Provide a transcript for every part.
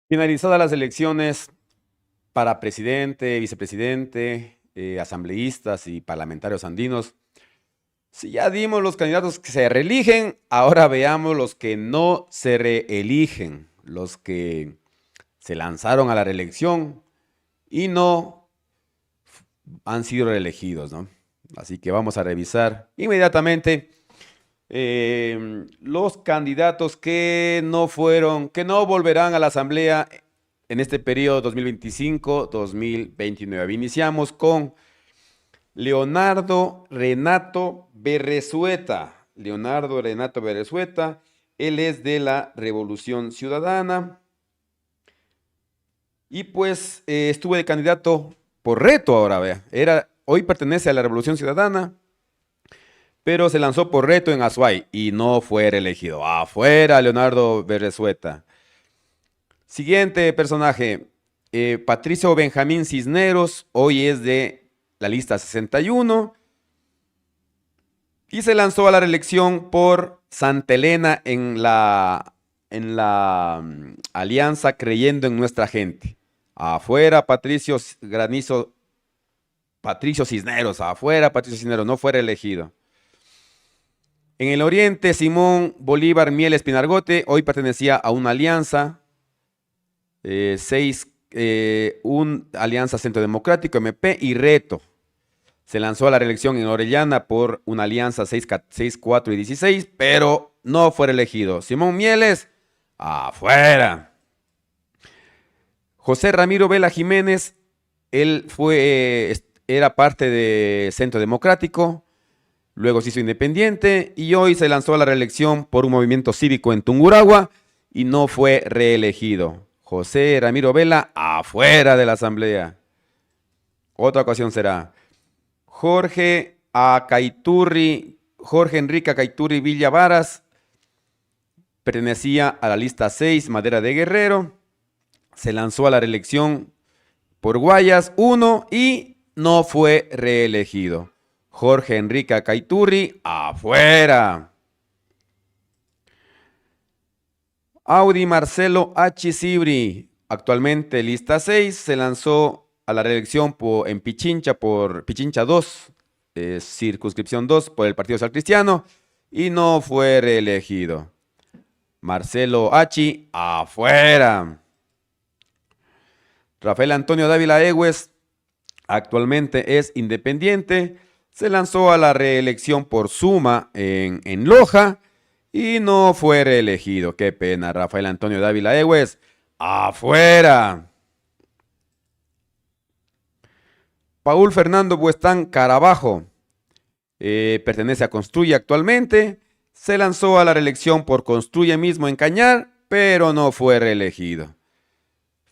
Finalizadas las elecciones para presidente, vicepresidente, asambleístas y parlamentarios andinos, si ya dimos los candidatos que se reeligen, ahora veamos los que no se reeligen, los que se lanzaron a la reelección y no han sido reelegidos, ¿no? Así que vamos a revisar inmediatamente los candidatos que no volverán a la Asamblea en este periodo 2025-2029. Iniciamos con Leonardo Renato Berresueta. Leonardo Renato Berresueta, él es de la Revolución Ciudadana. Y pues estuvo de candidato por reto ahora, vea. Hoy pertenece a la Revolución Ciudadana, pero se lanzó por reto en Azuay y no fue reelegido. Afuera, Leonardo Berresueta. Siguiente personaje, Patricio Benjamín Cisneros, hoy es de la lista 61 y se lanzó a la reelección por Santa Elena en la alianza Creyendo en Nuestra Gente. Afuera, Patricio Cisneros, afuera, Patricio Cisneros, no fue reelegido. En el oriente, Simón Bolívar Mieles Pinargote, hoy pertenecía a una alianza, Alianza Centro Democrático, MP y Reto. Se lanzó a la reelección en Orellana por una alianza 6, 4 y 16, pero no fue reelegido. Simón Mieles, afuera. José Ramiro Vela Jiménez, él era parte de Centro Democrático, luego se hizo independiente y hoy se lanzó a la reelección por un movimiento cívico en Tungurahua y no fue reelegido. José Ramiro Vela, afuera de la Asamblea. Otra ocasión será Jorge Enrique Acaiturri Villavaras, pertenecía a la lista 6, Madera de Guerrero, se lanzó a la reelección por Guayas 1 y no fue reelegido. Jorge Enrique Acaiturri, afuera. Audi Marcelo H. Sibri, actualmente lista 6, se lanzó a la reelección en Pichincha por Pichincha 2, circunscripción 2 por el Partido Social Cristiano y no fue reelegido. Marcelo H. afuera. Rafael Antonio Dávila Egues, actualmente es independiente, se lanzó a la reelección por Suma en Loja y no fue reelegido. Qué pena, Rafael Antonio Dávila Egues, afuera. Paul Fernando Buestán Carabajo, pertenece a Construye actualmente, se lanzó a la reelección por Construye mismo en Cañar, pero no fue reelegido.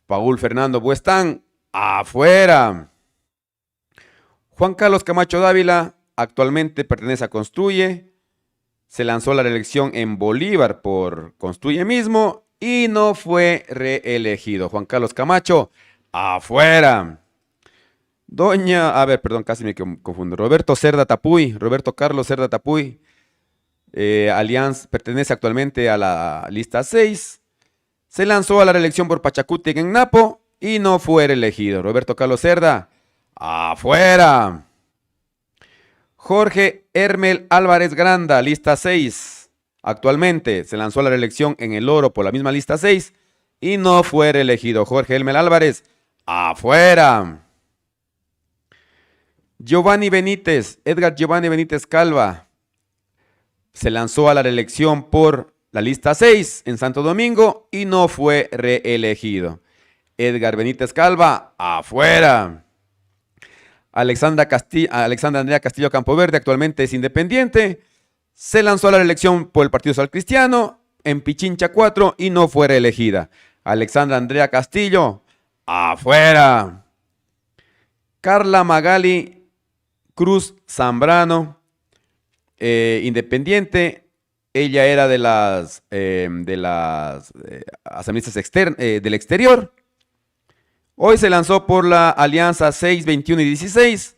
Paul Fernando Buestán, afuera. Juan Carlos Camacho Dávila, actualmente pertenece a Construye, se lanzó a la reelección en Bolívar por Construye mismo y no fue reelegido. Juan Carlos Camacho, afuera. Casi me confundo. Roberto Carlos Cerda Tapuy, Alianza, pertenece actualmente a la lista 6. Se lanzó a la reelección por Pachacútec en Napo y no fue reelegido. Roberto Carlos Cerda, afuera. Jorge Hermel Álvarez Granda, lista 6. Actualmente se lanzó a la reelección en El Oro por la misma lista 6 y no fue reelegido. Jorge Hermel Álvarez, afuera. Edgar Giovanni Benítez Calva, se lanzó a la reelección por la lista 6 en Santo Domingo y no fue reelegido. Edgar Benítez Calva, afuera. Alexandra Andrea Castillo Campoverde, actualmente es independiente, se lanzó a la reelección por el Partido Social Cristiano en Pichincha 4 y no fue reelegida. Alexandra Andrea Castillo, afuera. Carla Magali Cruz Zambrano, independiente, ella era de las asambleístas del exterior. Hoy se lanzó por la alianza 6, 21 y 16,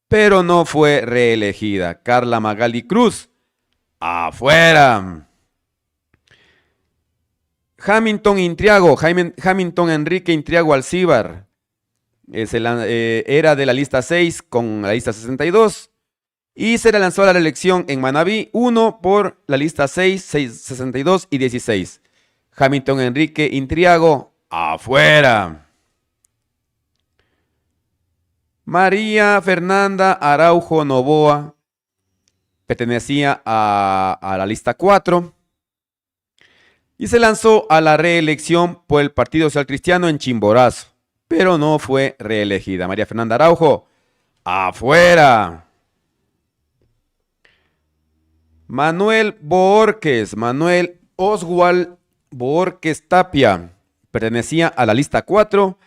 pero no fue reelegida. Carla Magali Cruz, afuera. Hamilton Intriago, Hamilton Enrique Intriago Alcíbar, era de la lista 6 con la lista 62 y se le lanzó a la reelección en Manabí 1 por la lista 6, 62 y 16. Hamilton Enrique Intriago, afuera. María Fernanda Araujo Novoa, pertenecía a la lista 4 y se lanzó a la reelección por el Partido Social Cristiano en Chimborazo, pero no fue reelegida. María Fernanda Araujo, afuera. Manuel Oswald Boorques Tapia, pertenecía a la lista 4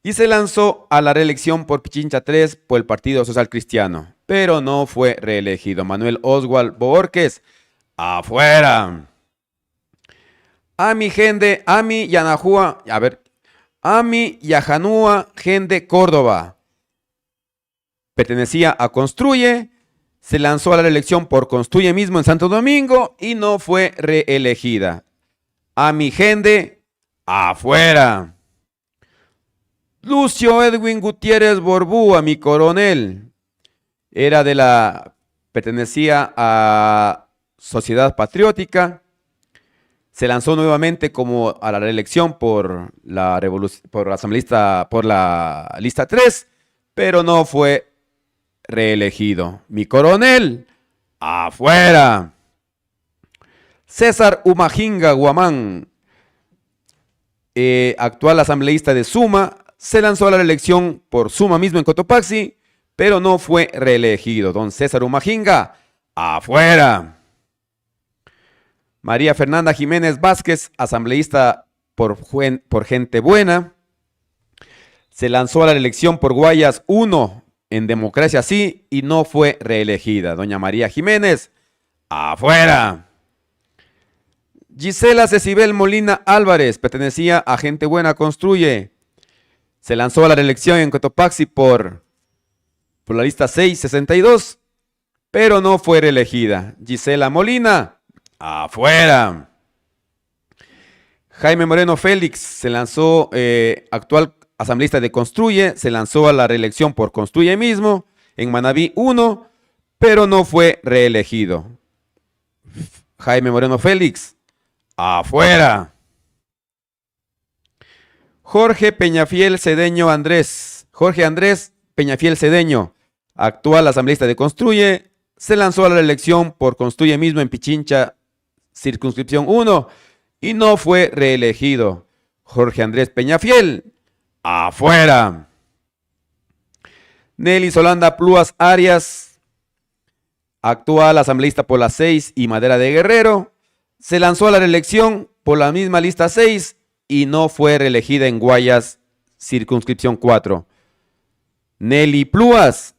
y se lanzó a la reelección por Pichincha 3 por el Partido Social Cristiano, pero no fue reelegido. Manuel Oswald Boorques, afuera. Ami Yajanúa Gende Córdoba, pertenecía a Construye, se lanzó a la reelección por Construye mismo en Santo Domingo y no fue reelegida. Ami Gende, afuera. Lucio Edwin Gutiérrez Borbúa, mi coronel, pertenecía a Sociedad Patriótica, se lanzó nuevamente como a la reelección por la lista 3, pero no fue reelegido. Mi coronel, afuera. César Umajinga Guamán, actual asambleísta de Suma, se lanzó a la reelección por Suma mismo en Cotopaxi, pero no fue reelegido. Don César Umajinga, afuera. María Fernanda Jiménez Vázquez, asambleísta por Gente Buena, se lanzó a la reelección por Guayas 1 en Democracia Sí y no fue reelegida. Doña María Jiménez, afuera. Gisela Cecibel Molina Álvarez, pertenecía a Gente Buena Construye, se lanzó a la reelección en Cotopaxi por la lista 662, pero no fue reelegida. Gisela Molina, afuera. Jaime Moreno Félix, se lanzó, actual asambleísta de Construye, se lanzó a la reelección por Construye mismo en Manabí 1, pero no fue reelegido. Jaime Moreno Félix, afuera. Jorge Peñafiel Cedeño Andrés, Jorge Andrés Peñafiel Cedeño, actual asambleísta de Construye, se lanzó a la reelección por Construye mismo en Pichincha, circunscripción 1, y no fue reelegido. Jorge Andrés Peñafiel, afuera. Nelly Solanda Pluas Arias, actual asambleísta por la 6 y Madera de Guerrero, se lanzó a la reelección por la misma lista 6 y no fue reelegida en Guayas, circunscripción 4. Nelly Pluas,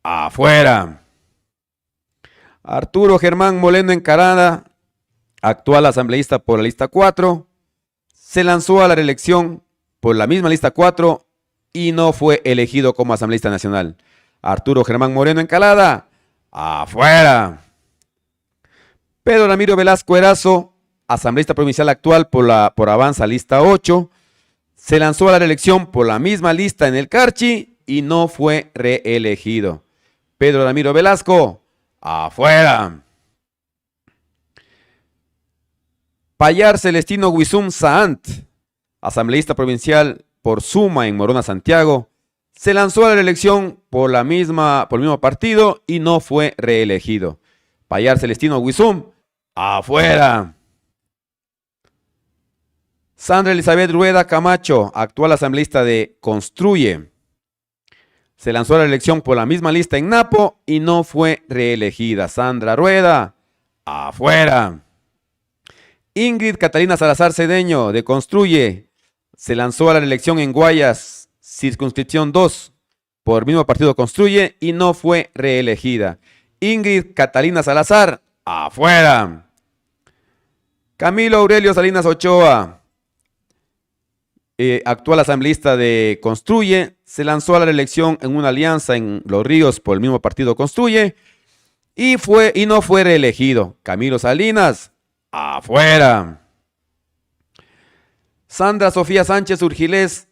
afuera. Arturo Germán Moleno Encarada, actual asambleísta por la lista 4, se lanzó a la reelección por la misma lista 4 y no fue elegido como asambleísta nacional. Arturo Germán Moreno Encalada, afuera. Pedro Ramiro Velasco Erazo, asambleísta provincial actual por Avanza lista 8, se lanzó a la reelección por la misma lista en el Carchi y no fue reelegido. Pedro Ramiro Velasco, afuera. Payar Celestino Guizum Saant, asambleísta provincial por Suma en Morona, Santiago, se lanzó a la reelección por el mismo partido y no fue reelegido. Payar Celestino Guizum, afuera. Sandra Elizabeth Rueda Camacho, actual asambleísta de Construye, se lanzó a la reelección por la misma lista en Napo y no fue reelegida. Sandra Rueda, afuera. Ingrid Catalina Salazar Cedeño, de Construye, se lanzó a la reelección en Guayas, circunscripción 2, por el mismo partido Construye y no fue reelegida. Ingrid Catalina Salazar, afuera. Camilo Aurelio Salinas Ochoa, actual asambleísta de Construye, se lanzó a la reelección en una alianza en Los Ríos por el mismo partido Construye y no fue reelegido. Camilo Salinas, afuera. Sandra Sofía Sánchez Urgilés,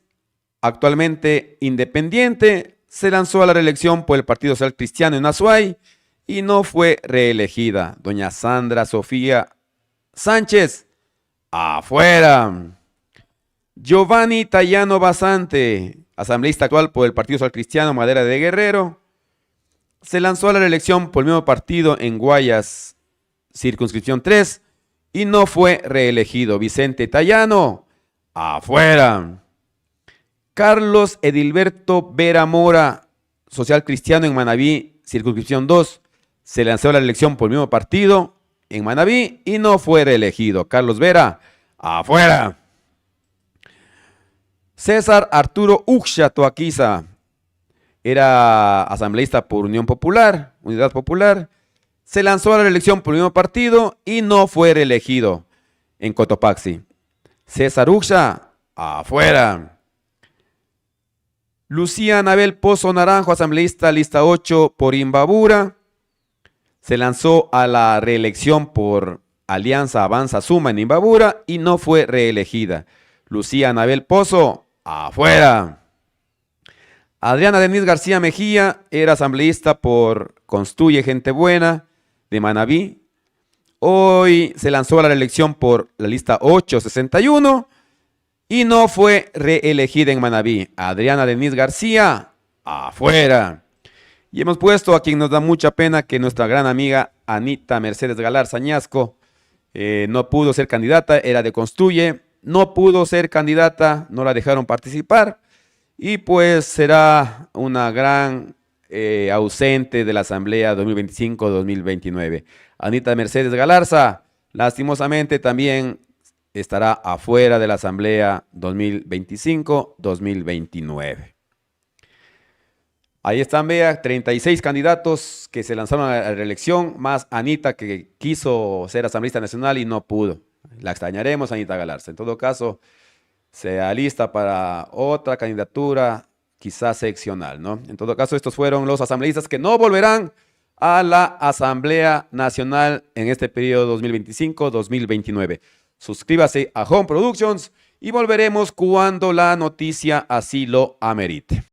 actualmente independiente, se lanzó a la reelección por el Partido Social Cristiano en Azuay y no fue reelegida. Doña Sandra Sofía Sánchez, afuera. Giovanni Tayano Basante, asambleísta actual por el Partido Social Cristiano Madera de Guerrero, se lanzó a la reelección por el mismo partido en Guayas, circunscripción 3, y no fue reelegido. Vicente Tayano, afuera. Carlos Edilberto Vera Mora, social cristiano en Manabí, circunscripción 2, se lanzó a la elección por el mismo partido en Manabí y no fue reelegido. Carlos Vera, afuera. César Arturo Uxia Toaquiza, era asambleísta por Unión Popular, Unidad Popular, se lanzó a la reelección por el mismo partido y no fue reelegido en Cotopaxi. César Uxia, afuera. Lucía Anabel Pozo Naranjo, asambleísta lista 8 por Imbabura, se lanzó a la reelección por Alianza Avanza Suma en Imbabura y no fue reelegida. Lucía Anabel Pozo, afuera. Adriana Denise García Mejía era asambleísta por Construye Gente Buena de Manabí. Hoy se lanzó a la reelección por la lista 861 y no fue reelegida en Manabí. Adriana Denise García, afuera. Y hemos puesto a quien nos da mucha pena que nuestra gran amiga Anita Mercedes Galarza Añasco no pudo ser candidata, era de Construye, no pudo ser candidata, no la dejaron participar y pues será una gran ausente de la Asamblea 2025-2029. Anita Mercedes Galarza, lastimosamente también estará afuera de la Asamblea 2025-2029. Ahí están, vea, 36 candidatos que se lanzaron a la reelección, más Anita que quiso ser asambleísta nacional y no pudo. La extrañaremos, Anita Galarza. En todo caso, se alista para otra candidatura, quizás seccional, ¿no? En todo caso, estos fueron los asambleístas que no volverán a la Asamblea Nacional en este periodo 2025-2029. Suscríbase a Home Productions y volveremos cuando la noticia así lo amerite.